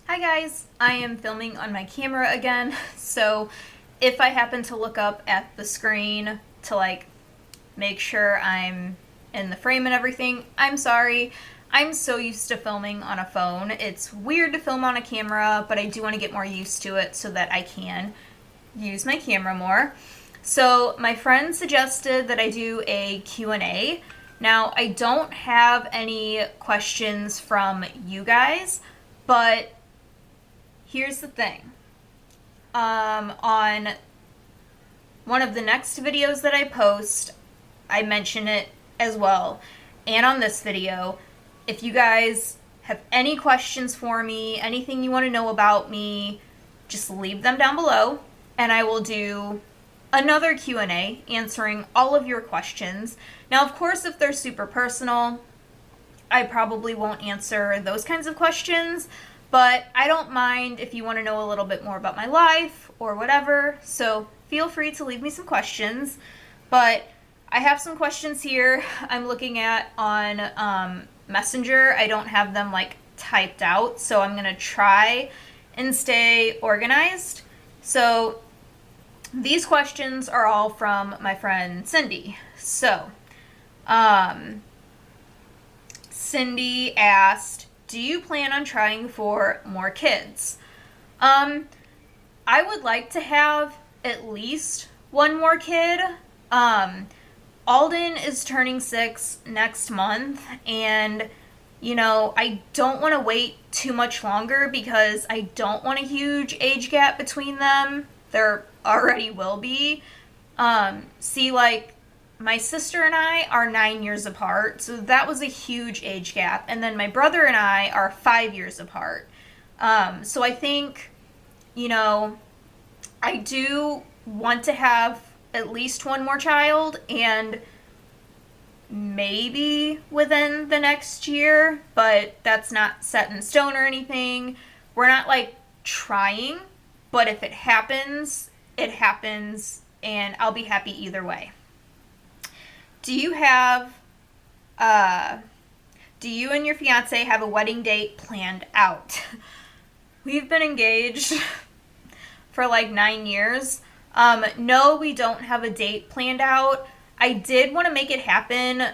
Hi guys, I am filming on my camera again, so if I happen to look up at the screen to make sure I'm in the frame and everything, I'm sorry. I'm so used to filming on a phone. It's weird to film on a camera, but I do want to get more used to it so that I can use my camera more. So my friend suggested that I do a Q&A. Now, I don't have any questions from you guys, but here's the thing. On one of the next videos that I post, I mention it as well. And on this video, if you guys have any questions for me, anything you want to know about me, just leave them down below, and I will do another Q&A answering all of your questions. Now, of course, if they're super personal, I probably won't answer those kinds of questions, but I don't mind if you want to know a little bit more about my life or whatever, so feel free to leave me some questions. But I have some questions here I'm looking at on Messenger. I don't have them typed out, so I'm gonna try and stay organized. So these questions are all from my friend Cindy. So Cindy asked, do you plan on trying for more kids? I would like to have at least one more kid. Alden is turning 6 next month, and I don't want to wait too much longer because I don't want a huge age gap between them. There already will be. See, my sister and I are 9 years apart, so that was a huge age gap. And then my brother and I are 5 years apart. So I think, I do want to have at least one more child, and maybe within the next year, but that's not set in stone or anything. We're not trying, but if it happens, it happens, and I'll be happy either way. Do you and your fiance have a wedding date planned out? We've been engaged for 9 years. No, we don't have a date planned out. I did want to make it happen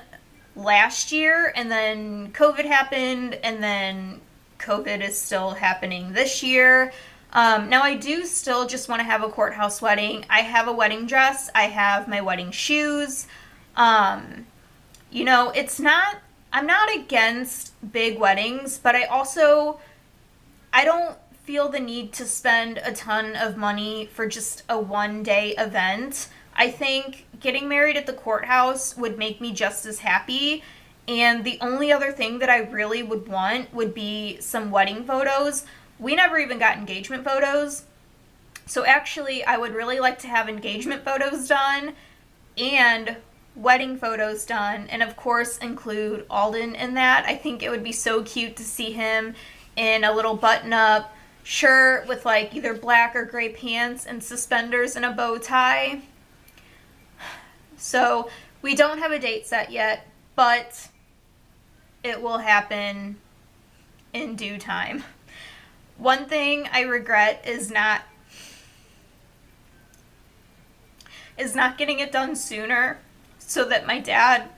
last year, and then COVID happened, and then COVID is still happening this year. Now, I do still just want to have a courthouse wedding. I have a wedding dress. I have my wedding shoes. I'm not against big weddings, but I don't feel the need to spend a ton of money for just a one-day event. I think getting married at the courthouse would make me just as happy, and the only other thing that I really would want would be some wedding photos. We never even got engagement photos, so actually I would really like to have engagement photos done and wedding photos done, and of course include Alden in that. I think it would be so cute to see him in a little button-up shirt with either black or gray pants and suspenders and a bow tie. So we don't have a date set yet, but it will happen in due time. One thing I regret is not getting it done sooner so that my dad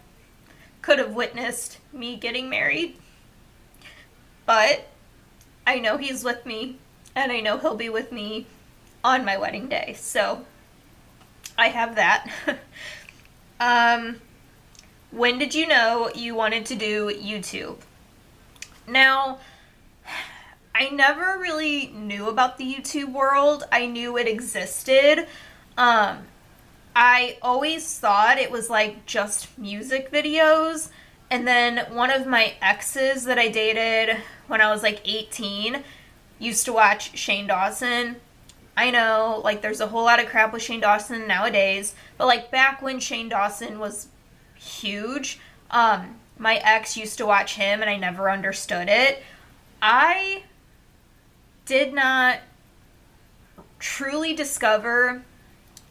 could have witnessed me getting married. But I know he's with me, and I know he'll be with me on my wedding day, so I have that. When did you know you wanted to do YouTube? Now, I never really knew about the YouTube world. I knew it existed. I always thought it was just music videos, and then one of my exes that I dated when I was 18 used to watch Shane Dawson. I know, there's a whole lot of crap with Shane Dawson nowadays, but back when Shane Dawson was huge, my ex used to watch him, and I never understood it. I did not truly discover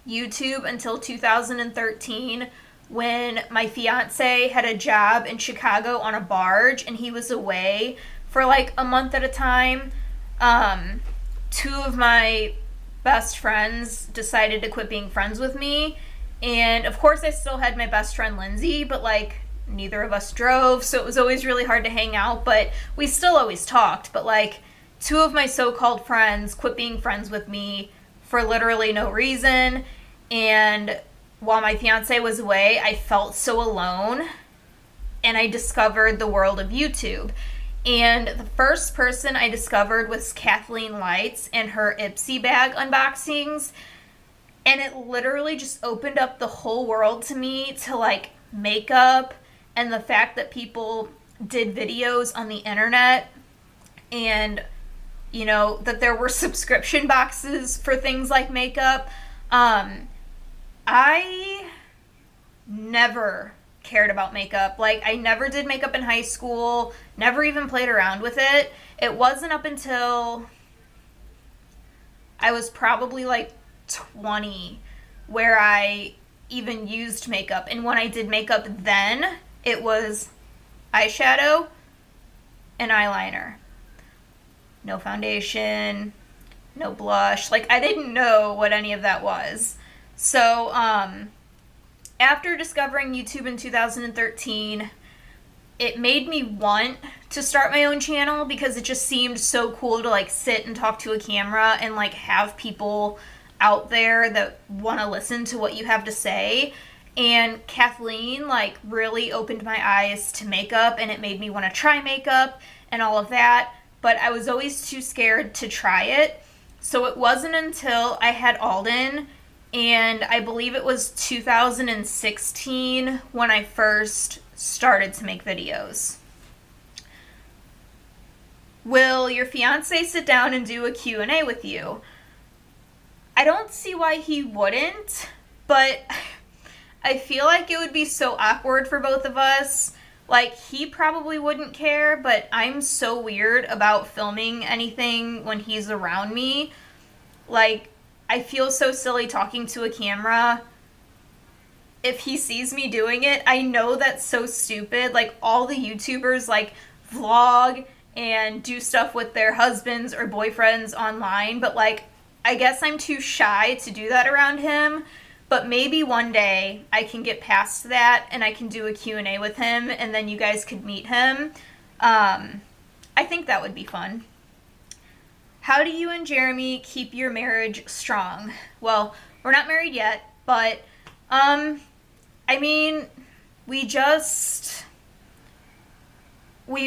YouTube until 2013, when my fiance had a job in Chicago on a barge, and he was away for a month at a time. Two of my best friends decided to quit being friends with me. And of course, I still had my best friend Lindsay, but like neither of us drove, so it was always really hard to hang out. But we still always talked. But like two of my so-called friends quit being friends with me for literally no reason. And while my fiance was away, I felt so alone. And I discovered the world of YouTube. And the first person I discovered was Kathleen Lights and her Ipsy bag unboxings. And it literally just opened up the whole world to me, to like makeup and the fact that people did videos on the internet, and you know that there were subscription boxes for things like makeup. I never cared about makeup. Like, I never did makeup in high school, never even played around with it. It wasn't up until I was probably like 20 where I even used makeup. And when I did makeup then, it was eyeshadow and eyeliner. No foundation, no blush. Like, I didn't know what any of that was. So, after discovering YouTube in 2013, it made me want to start my own channel because it just seemed so cool to like sit and talk to a camera and like have people out there that want to listen to what you have to say. And Kathleen like really opened my eyes to makeup, and it made me want to try makeup and all of that, but I was always too scared to try it. So it wasn't until I had Alden, and I believe it was 2016 when I first started to make videos. Will your fiance sit down and do a Q&A with you? I don't see why he wouldn't, but I feel like it would be so awkward for both of us. Like, he probably wouldn't care, but I'm so weird about filming anything when he's around me. Like, I feel so silly talking to a camera. If he sees me doing it, I know that's so stupid. Like, all the YouTubers, like, vlog and do stuff with their husbands or boyfriends online, but, like, I guess I'm too shy to do that around him. But maybe one day I can get past that and I can do a Q&A with him, and then you guys could meet him. I think that would be fun. How do you and Jeremy keep your marriage strong? Well, we're not married yet, but, I mean, we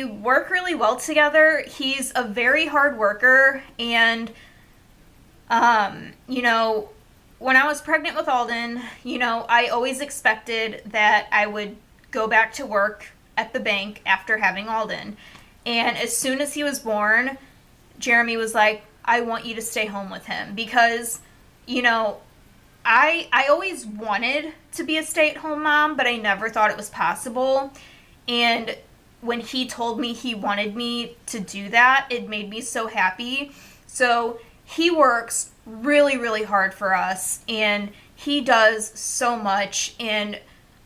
work really well together. He's a very hard worker, and, you know, when I was pregnant with Alden, you know, I always expected that I would go back to work at the bank after having Alden. And as soon as he was born, Jeremy was like, I want you to stay home with him, because, you know, I always wanted to be a stay-at-home mom, but I never thought it was possible. And when he told me he wanted me to do that, it made me so happy. So he works really, really hard for us, and he does so much, and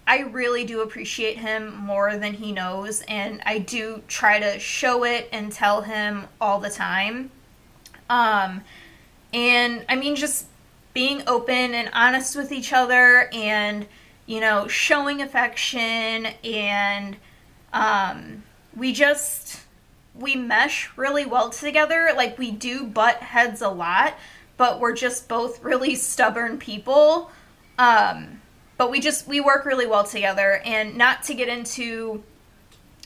I really do appreciate him more than he knows, and I do try to show it and tell him all the time. And I mean, just being open and honest with each other, and, you know, showing affection, and we mesh really well together. Like, we do butt heads a lot, but we're just both really stubborn people. But we work really well together. And not to get into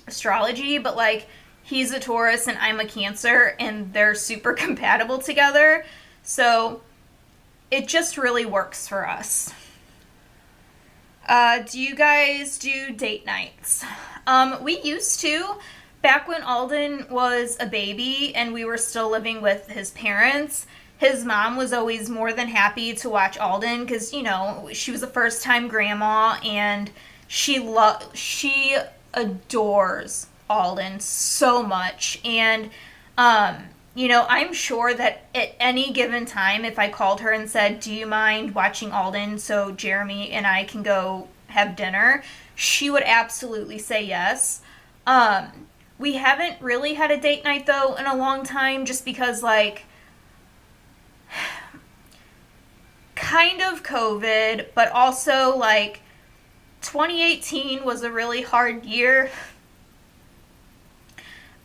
astrology, but like, he's a Taurus and I'm a Cancer, and they're super compatible together. So it just really works for us. Do you guys do date nights? We used to, back when Alden was a baby and we were still living with his parents. His mom was always more than happy to watch Alden because, you know, she was a first-time grandma, and she adores Alden so much. And, you know, I'm sure that at any given time, if I called her and said, do you mind watching Alden so Jeremy and I can go have dinner, she would absolutely say yes. We haven't really had a date night, though, in a long time, just because, like, kind of COVID, but also, like, 2018 was a really hard year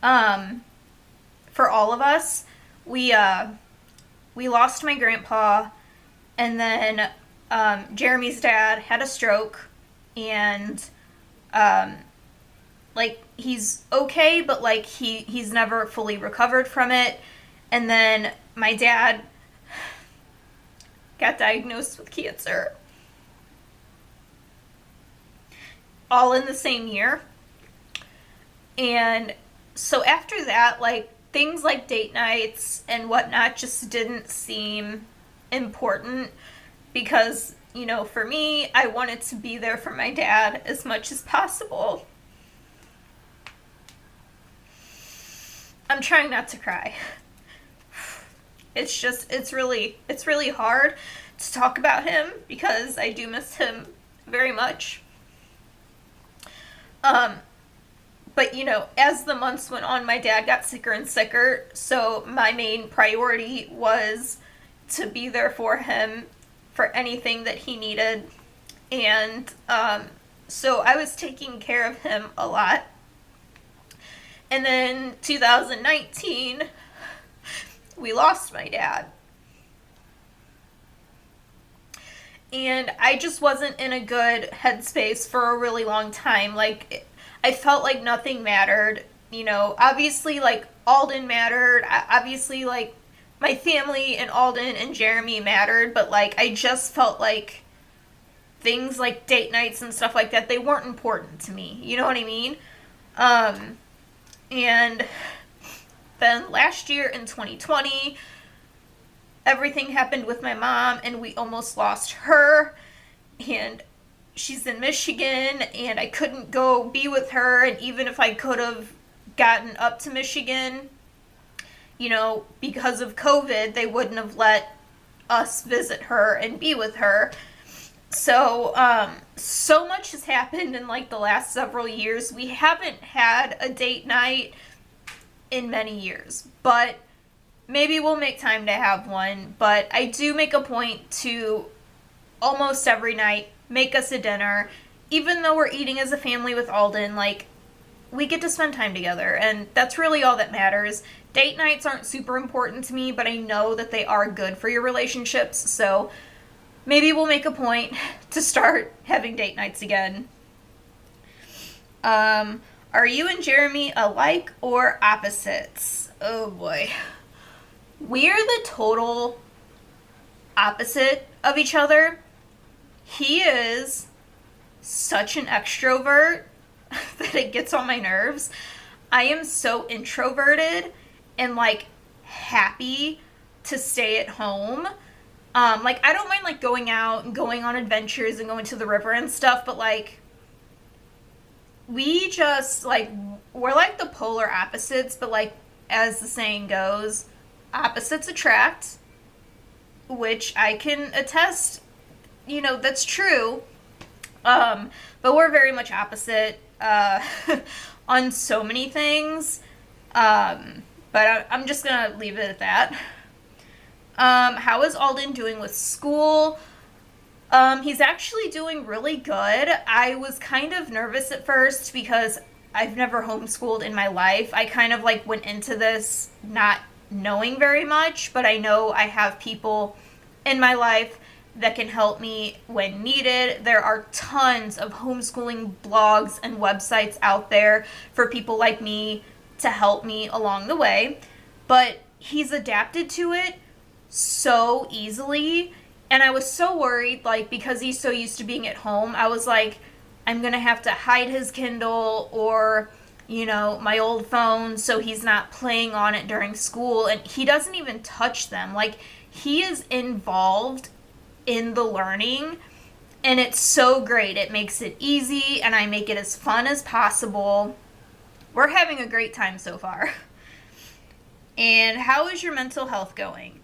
for all of us. We lost my grandpa, and then Jeremy's dad had a stroke, and like, he's okay, but like he's never fully recovered from it. And then my dad got diagnosed with cancer, all in the same year. And so after that, like, things like date nights and whatnot just didn't seem important, because, you know, for me, I wanted to be there for my dad as much as possible. I'm trying not to cry. It's really hard to talk about him, because I do miss him very much. But, you know, as the months went on, my dad got sicker and sicker, so my main priority was to be there for him for anything that he needed. And so I was taking care of him a lot. And then 2019, we lost my dad. And I just wasn't in a good headspace for a really long time. Like, I felt like nothing mattered. You know, obviously, like, Alden mattered. Obviously, like, my family and Alden and Jeremy mattered. But, like, I just felt like things like date nights and stuff like that, they weren't important to me. You know what I mean? And then last year in 2020, everything happened with my mom, and we almost lost her, and she's in Michigan, and I couldn't go be with her, and even if I could have gotten up to Michigan, you know, because of COVID, they wouldn't have let us visit her and be with her. So, so much has happened in, like, the last several years. We haven't had a date night in many years, but maybe we'll make time to have one. But I do make a point to, almost every night, make us a dinner. Even though we're eating as a family with Alden, like, we get to spend time together, and that's really all that matters. Date nights aren't super important to me, but I know that they are good for your relationships, so maybe we'll make a point to start having date nights again. Are you and Jeremy alike or opposites? Oh boy. We're the total opposite of each other. He is such an extrovert that it gets on my nerves. I am so introverted and, like, happy to stay at home. Like, I don't mind, like, going out and going on adventures and going to the river and stuff, but, like, we just, like, we're like the polar opposites, but, like, as the saying goes, opposites attract, which I can attest, you know, that's true. But we're very much opposite, on so many things. But I'm just gonna leave it at that. How is Alden doing with school? He's actually doing really good. I was kind of nervous at first because I've never homeschooled in my life. I kind of, like, went into this not knowing very much, but I know I have people in my life that can help me when needed. There are tons of homeschooling blogs and websites out there for people like me to help me along the way. But he's adapted to it so easily, and I was so worried, like, because he's so used to being at home, I was like, I'm gonna have to hide his Kindle or, you know, my old phone so he's not playing on it during school. And he doesn't even touch them. Like, he is involved in the learning, and it's so great. It makes it easy, and I make it as fun as possible. We're having a great time so far. And how is your mental health going?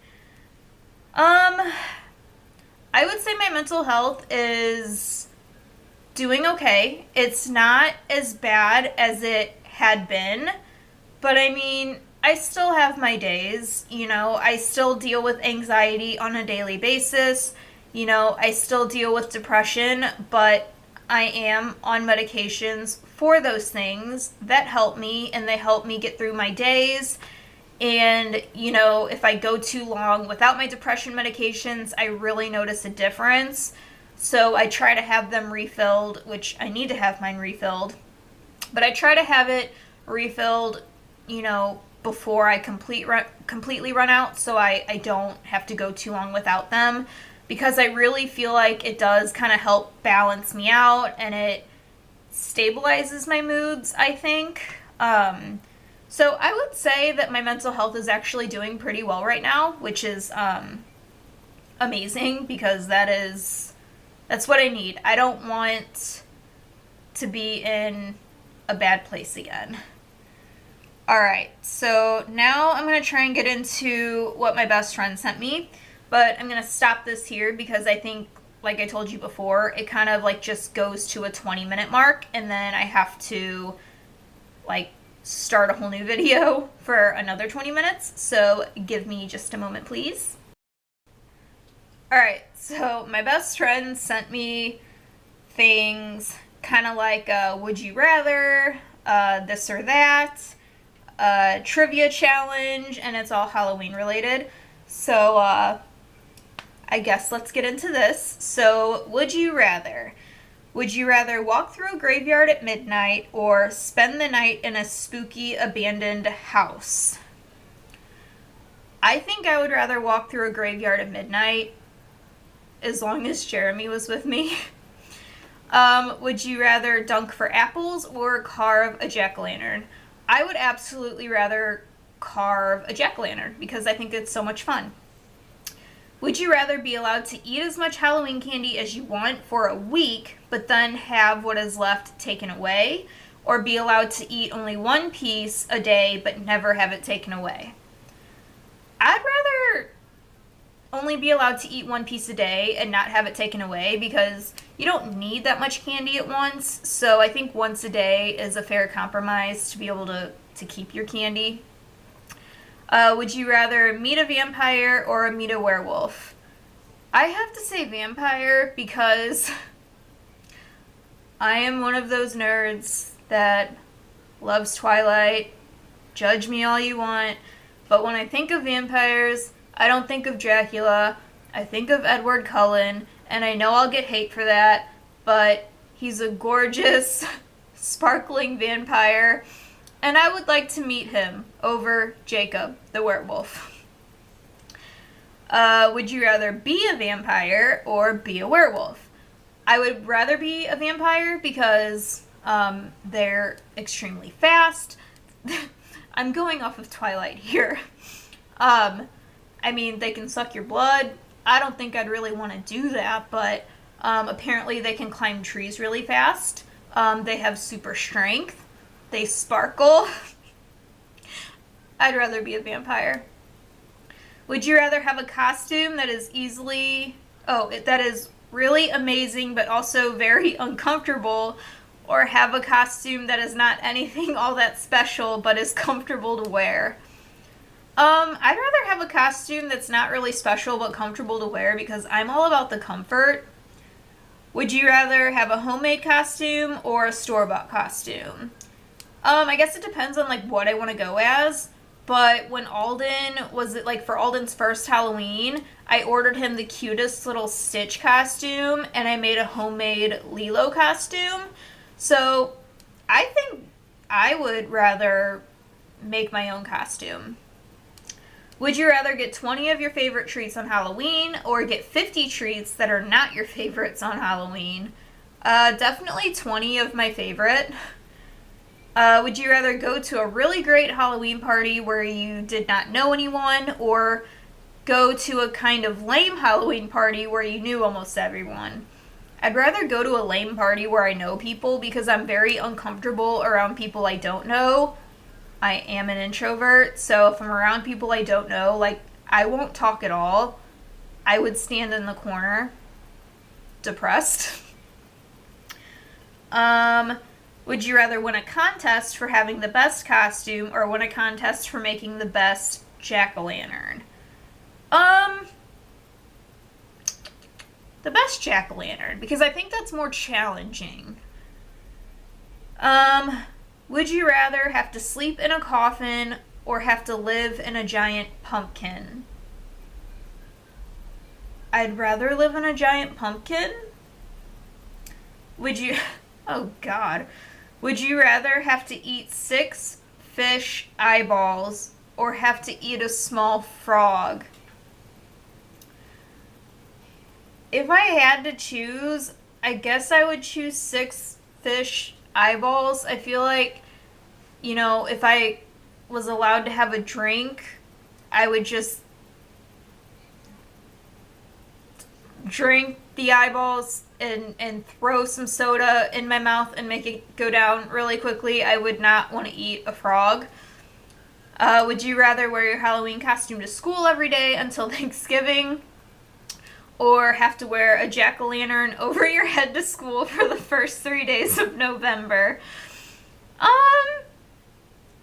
I would say my mental health is doing okay. It's not as bad as it had been. But I mean, I still have my days, you know, I still deal with anxiety on a daily basis, you know, I still deal with depression, but I am on medications for those things that help me, and they help me get through my days. And, you know, if I go too long without my depression medications, I really notice a difference. So I try to have them refilled, which I need to have mine refilled. But I try to have it refilled, you know, before I completely run out, so I don't have to go too long without them, because I really feel like it does kind of help balance me out, and it stabilizes my moods, I think. So I would say that my mental health is actually doing pretty well right now, which is amazing, because that's what I need. I don't want to be in a bad place again. Alright, so now I'm going to try and get into what my best friend sent me, but I'm going to stop this here because I think, like I told you before, it kind of like just goes to a 20-minute mark, and then I have to like start a whole new video for another 20 minutes, so give me just a moment, please. Alright, so my best friend sent me things kind of like would you rather, this or that, trivia challenge, and it's all Halloween related. So I guess let's get into this. So would you rather walk through a graveyard at midnight or spend the night in a spooky abandoned house? I think I would rather walk through a graveyard at midnight, as long as Jeremy was with me. Would you rather dunk for apples or carve a jack-o'-lantern? I would absolutely rather carve a jack-o'-lantern because I think it's so much fun. Would you rather be allowed to eat as much Halloween candy as you want for a week, but then have what is left taken away, or be allowed to eat only one piece a day but never have it taken away? I'd rather only be allowed to eat one piece a day and not have it taken away, because you don't need that much candy at once, so I think once a day is a fair compromise to be able to keep your candy. Would you rather meet a vampire or meet a werewolf? I have to say vampire because I am one of those nerds that loves Twilight. Judge me all you want, but when I think of vampires, I don't think of Dracula. I think of Edward Cullen, and I know I'll get hate for that, but he's a gorgeous, sparkling vampire, and I would like to meet him over Jacob, the werewolf. Would you rather be a vampire or be a werewolf? I would rather be a vampire because they're extremely fast. I'm going off of Twilight here. I mean, they can suck your blood. I don't think I'd really want to do that, but apparently they can climb trees really fast. They have super strength. They sparkle. I'd rather be a vampire. Would you rather have a costume that is that is really amazing but also very uncomfortable, or have a costume that is not anything all that special but is comfortable to wear? I'd rather have a costume that's not really special but comfortable to wear, because I'm all about the comfort. Would you rather have a homemade costume or a store-bought costume? I guess it depends on, like, what I want to go as, but when for Alden's first Halloween, I ordered him the cutest little Stitch costume, and I made a homemade Lilo costume, so I think I would rather make my own costume. Would you rather get 20 of your favorite treats on Halloween or get 50 treats that are not your favorites on Halloween? Definitely 20 of my favorite. Would you rather go to a really great Halloween party where you did not know anyone, or go to a kind of lame Halloween party where you knew almost everyone? I'd rather go to a lame party where I know people, because I'm very uncomfortable around people I don't know. I am an introvert, so if I'm around people I don't know, like, I won't talk at all. I would stand in the corner, depressed. Would you rather win a contest for having the best costume or win a contest for making the best jack-o'-lantern? The best jack-o'-lantern, because I think that's more challenging. Would you rather have to sleep in a coffin or have to live in a giant pumpkin? I'd rather live in a giant pumpkin. Would you... Oh, God. Would you rather have to eat 6 fish eyeballs or have to eat a small frog? If I had to choose, I guess I would choose 6 fish eyeballs. I feel like, you know, if I was allowed to have a drink, I would just drink the eyeballs and throw some soda in my mouth and make it go down really quickly. I would not want to eat a frog. Would you rather wear your Halloween costume to school every day until Thanksgiving, or have to wear a jack-o'-lantern over your head to school for the first 3 days of November? I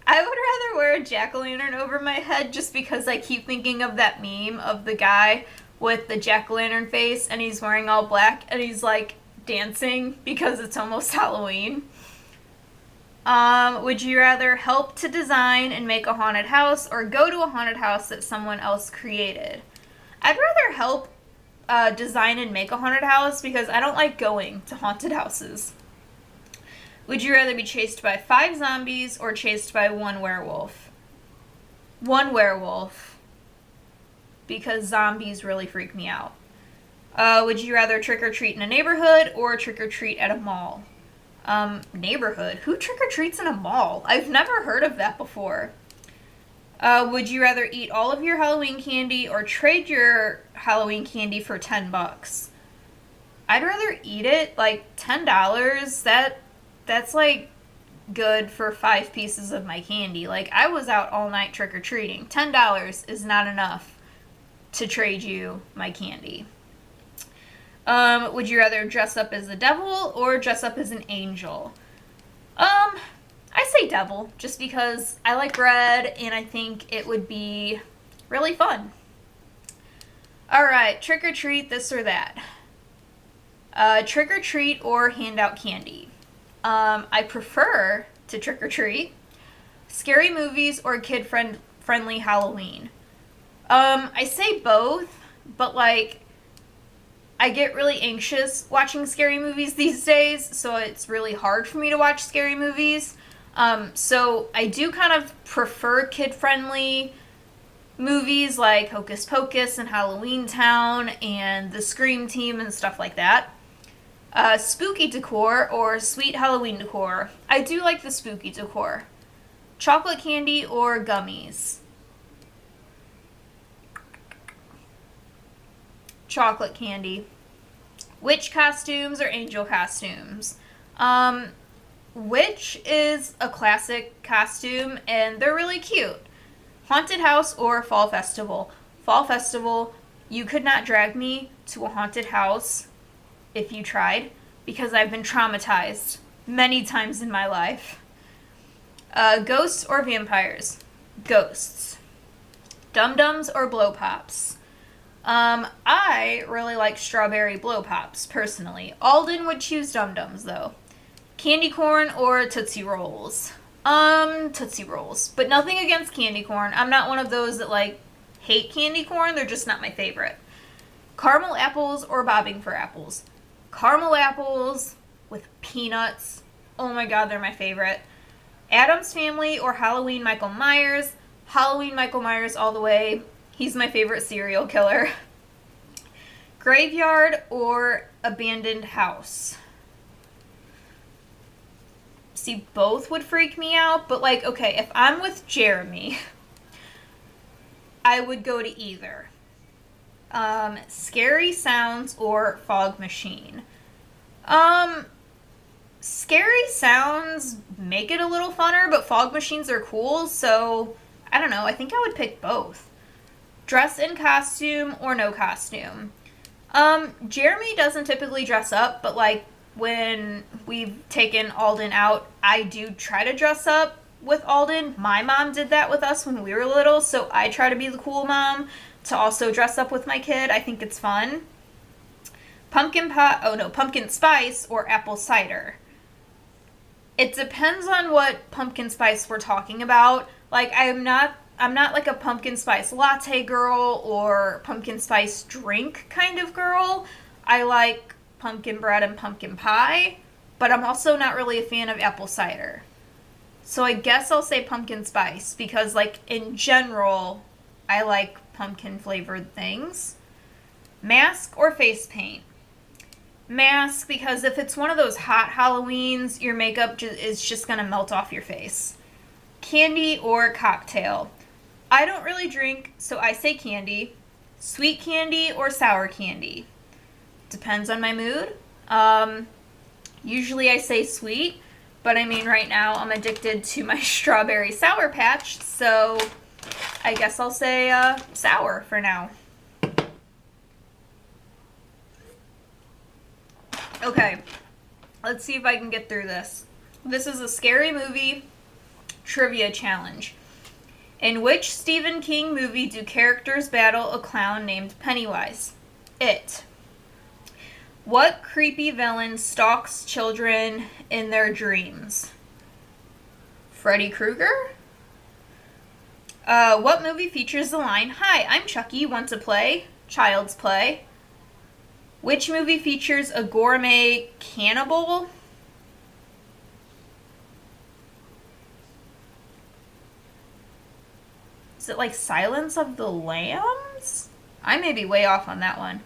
would rather wear a jack-o'-lantern over my head just because I keep thinking of that meme of the guy with the jack-o'-lantern face and he's wearing all black and he's like dancing because it's almost Halloween. Would you rather help to design and make a haunted house or go to a haunted house that someone else created? I'd rather help design and make a haunted house because I don't like going to haunted houses. Would you rather be chased by 5 zombies or chased by 1 werewolf? 1 werewolf. Because zombies really freak me out. Would you rather trick-or-treat in a neighborhood or trick-or-treat at a mall? Neighborhood? Who trick-or-treats in a mall? I've never heard of that before. Would you rather eat all of your Halloween candy or trade your Halloween candy for $10? I'd rather eat it. Like, $10, that's like good for 5 pieces of my candy. Like, I was out all night trick-or-treating. $10 is not enough to trade you my candy. Would you rather dress up as the devil or dress up as an angel? I say devil, just because I like red and I think it would be really fun. Alright, trick or treat, this or that. Trick or treat or hand out candy. I prefer to trick or treat. Scary movies or kid-friendly Halloween. I say both, but like, I get really anxious watching scary movies these days, so it's really hard for me to watch scary movies. So I do kind of prefer kid-friendly movies like Hocus Pocus and Halloween Town and the Scream Team and stuff like that. Spooky decor or sweet Halloween decor. I do like the spooky decor. Chocolate candy or gummies. Chocolate candy. Witch costumes or angel costumes? Witch is a classic costume and they're really cute. Haunted house or fall festival? Fall festival, you could not drag me to a haunted house if you tried, because I've been traumatized many times in my life. Ghosts or vampires? Ghosts. Dum-dums or blow pops? I really like strawberry blow pops, personally. Alden would choose dum-dums, though. Candy corn or Tootsie Rolls? Tootsie Rolls. But nothing against candy corn. I'm not one of those that, like, hate candy corn. They're just not my favorite. Caramel apples or bobbing for apples? Caramel apples with peanuts. Oh my god, they're my favorite. Addams Family or Halloween Michael Myers? Halloween Michael Myers all the way. He's my favorite serial killer. Graveyard or abandoned house? See, both would freak me out, but like, okay, if I'm with Jeremy, I would go to either. Scary Sounds or Fog Machine? Scary Sounds make it a little funner, but Fog Machines are cool, so I don't know, I think I would pick both. Dress in costume or no costume? Jeremy doesn't typically dress up, but like, when we've taken Alden out, I do try to dress up with Alden. My mom did that with us when we were little, so I try to be the cool mom to also dress up with my kid. I think it's fun. Pumpkin spice or apple cider. It depends on what pumpkin spice we're talking about. Like, I'm not like a pumpkin spice latte girl or pumpkin spice drink kind of girl. I like pumpkin bread and pumpkin pie, but I'm also not really a fan of apple cider. So I guess I'll say pumpkin spice because, like, in general, I like pumpkin flavored things. Mask or face paint? Mask, because if it's one of those hot Halloweens, your makeup is just going to melt off your face. Candy or cocktail? I don't really drink, so I say candy. Sweet candy or sour candy? Depends on my mood. Usually I say sweet, but I mean right now I'm addicted to my strawberry Sour Patch, so I guess I'll say sour for now. Okay, let's see if I can get through this. This is a scary movie trivia challenge. In which Stephen King movie do characters battle a clown named Pennywise? It. What creepy villain stalks children in their dreams? Freddy Krueger? What movie features the line, "Hi, I'm Chucky, want to play?" Child's Play. Which movie features a gourmet cannibal? Is it like Silence of the Lambs? I may be way off on that one.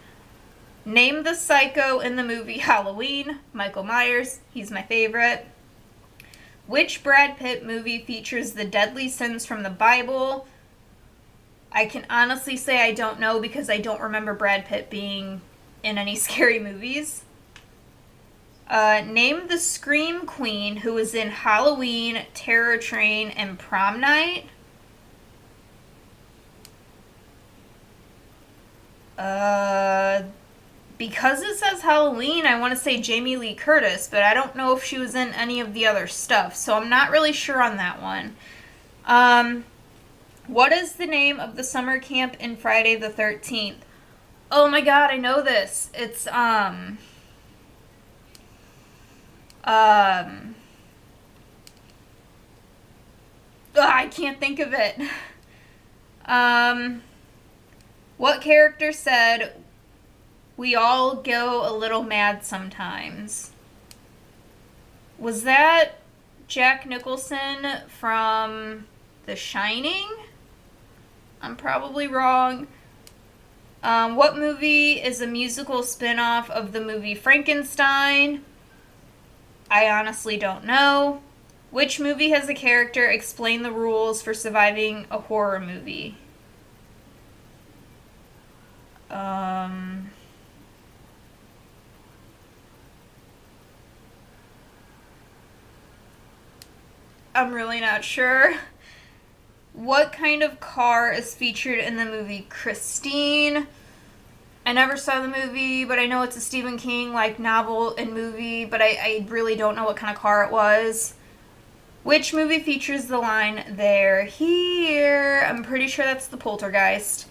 Name the psycho in the movie Halloween. Michael Myers. He's my favorite. Which Brad Pitt movie features the deadly sins from the Bible? I can honestly say I don't know because I don't remember Brad Pitt being in any scary movies. Name the Scream Queen who was in Halloween, Terror Train, and Prom Night. Because it says Halloween, I want to say Jamie Lee Curtis, but I don't know if she was in any of the other stuff, so I'm not really sure on that one. What is the name of the summer camp in Friday the 13th? Oh my god, I know this. It's, I can't think of it. What character said, "We all go a little mad sometimes"? Was that Jack Nicholson from The Shining? I'm probably wrong. What movie is a musical spin-off of the movie Frankenstein? I honestly don't know. Which movie has a character explain the rules for surviving a horror movie? I'm really not sure. What kind of car is featured in the movie Christine? I never saw the movie, but I know it's a Stephen King novel and movie, but I really don't know what kind of car it was. Which movie features the line, "They're here"? I'm pretty sure that's The Poltergeist.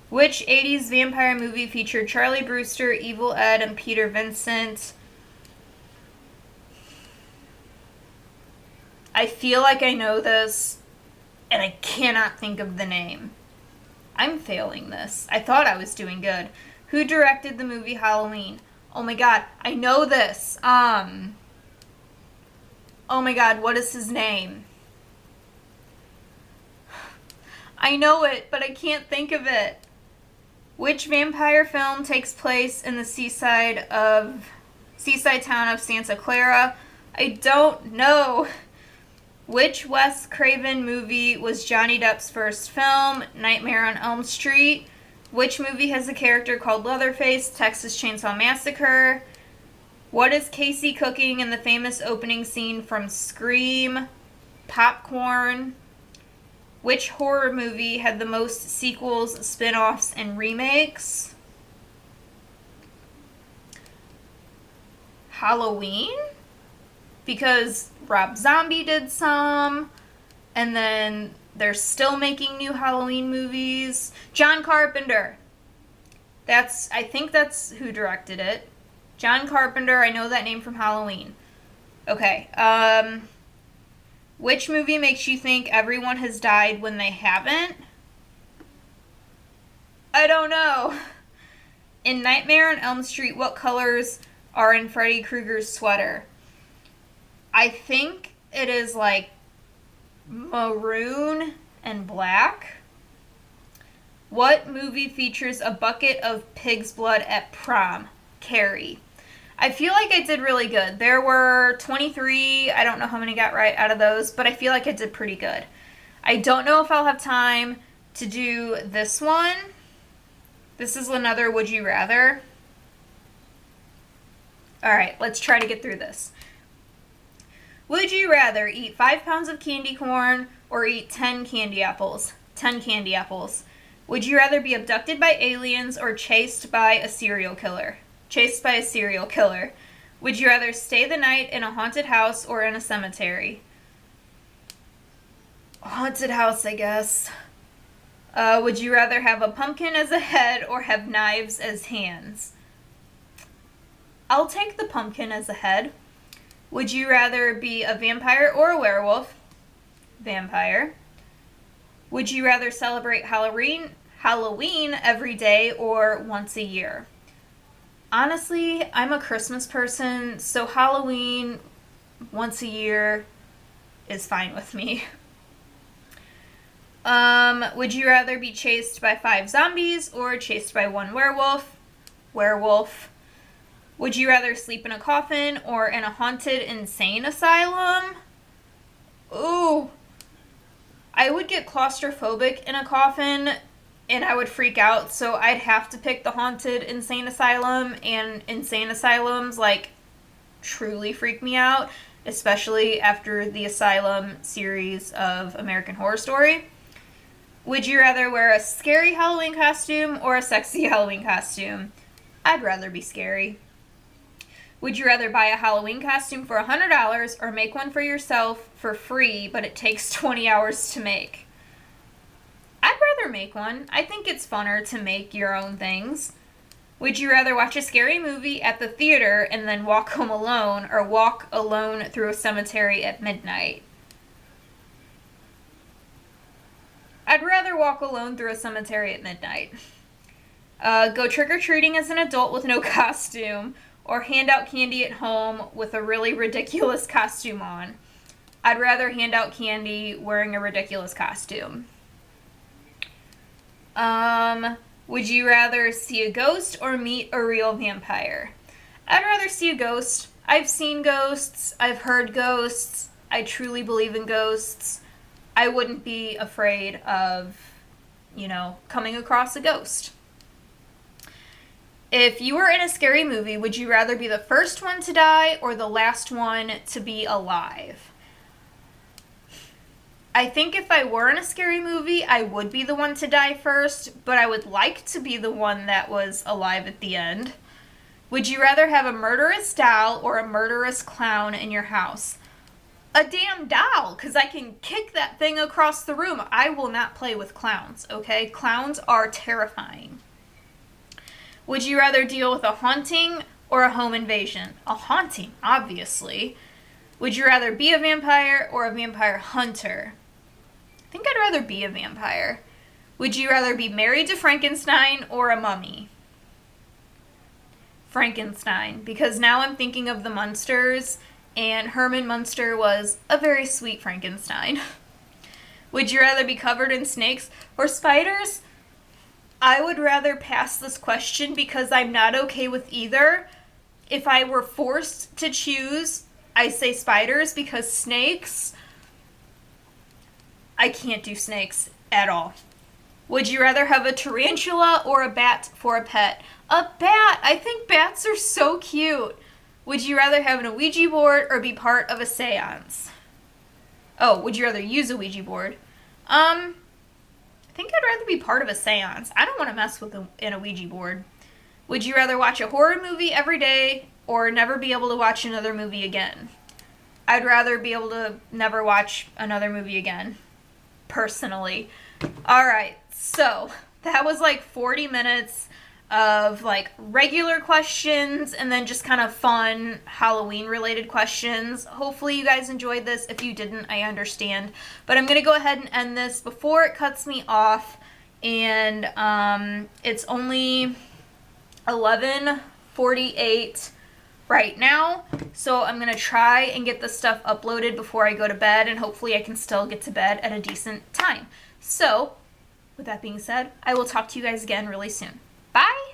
Which 80s vampire movie featured Charlie Brewster, Evil Ed, and Peter Vincent? I feel like I know this, and I cannot think of the name. I'm failing this. I thought I was doing good. Who directed the movie Halloween? Oh my god, I know this. Oh my god, what is his name? I know it, but I can't think of it. Which vampire film takes place in the seaside town of Santa Clara? I don't know. Which Wes Craven movie was Johnny Depp's first film? Nightmare on Elm Street. Which movie has a character called Leatherface? Texas Chainsaw Massacre. What is Casey cooking in the famous opening scene from Scream? Popcorn. Which horror movie had the most sequels, spin-offs, and remakes? Halloween, because Rob Zombie did some, and then they're still making new Halloween movies. John Carpenter. I think that's who directed it. John Carpenter, I know that name from Halloween. Okay, which movie makes you think everyone has died when they haven't? I don't know. In Nightmare on Elm Street, what colors are in Freddy Krueger's sweater? I think it is like maroon and black. What movie features a bucket of pig's blood at prom? Carrie. I feel like I did really good. There were 23. I don't know how many got right out of those, but I feel like I did pretty good. I don't know if I'll have time to do this one. This is another Would You Rather. Alright, let's try to get through this. Would you rather eat 5 pounds of candy corn or eat 10 candy apples? 10 candy apples. Would you rather be abducted by aliens or chased by a serial killer? Chased by a serial killer. Would you rather stay the night in a haunted house or in a cemetery? A haunted house, I guess. Would you rather have a pumpkin as a head or have knives as hands? I'll take the pumpkin as a head. Would you rather be a vampire or a werewolf? Vampire. Would you rather celebrate Halloween every day or once a year? Honestly, I'm a Christmas person, so Halloween once a year is fine with me. Would you rather be chased by 5 zombies or chased by 1 werewolf? Werewolf. Would you rather sleep in a coffin or in a haunted insane asylum? Ooh. I would get claustrophobic in a coffin and I would freak out, so I'd have to pick the haunted insane asylum, and insane asylums, like, truly freak me out, especially after the Asylum series of American Horror Story. Would you rather wear a scary Halloween costume or a sexy Halloween costume? I'd rather be scary. Would you rather buy a Halloween costume for $100 or make one for yourself for free, but it takes 20 hours to make? I'd rather make one. I think it's funner to make your own things. Would you rather watch a scary movie at the theater and then walk home alone, or walk alone through a cemetery at midnight? I'd rather walk alone through a cemetery at midnight. Go trick-or-treating as an adult with no costume, or hand out candy at home with a really ridiculous costume on. I'd rather hand out candy wearing a ridiculous costume. Would you rather see a ghost or meet a real vampire? I'd rather see a ghost. I've seen ghosts. I've heard ghosts. I truly believe in ghosts. I wouldn't be afraid of, coming across a ghost. If you were in a scary movie, would you rather be the first one to die or the last one to be alive? I think if I were in a scary movie, I would be the one to die first, but I would like to be the one that was alive at the end. Would you rather have a murderous doll or a murderous clown in your house? A damn doll, because I can kick that thing across the room. I will not play with clowns, okay? Clowns are terrifying. Would you rather deal with a haunting or a home invasion? A haunting, obviously. Would you rather be a vampire or a vampire hunter? I think I'd rather be a vampire. Would you rather be married to Frankenstein or a mummy? Frankenstein, because now I'm thinking of the Munsters, and Herman Munster was a very sweet Frankenstein. Would you rather be covered in snakes or spiders? I would rather pass this question because I'm not okay with either. If I were forced to choose, I say spiders, because snakes, I can't do snakes at all. Would you rather have a tarantula or a bat for a pet? A bat! I think bats are so cute. Would you rather have an Ouija board or be part of a seance? Oh, would you rather use a Ouija board? I think I'd rather be part of a seance. I don't want to mess with a Ouija board. Would you rather watch a horror movie every day or never be able to watch another movie again. I'd rather be able to never watch another movie again, personally. Alright, so that was like 40 minutes of like regular questions and then just kind of fun Halloween related questions. Hopefully you guys enjoyed this. If you didn't, I understand. But I'm going to go ahead and end this before it cuts me off. And it's only 11:48 right now. So I'm going to try and get this stuff uploaded before I go to bed. And hopefully I can still get to bed at a decent time. So with that being said, I will talk to you guys again really soon. Bye!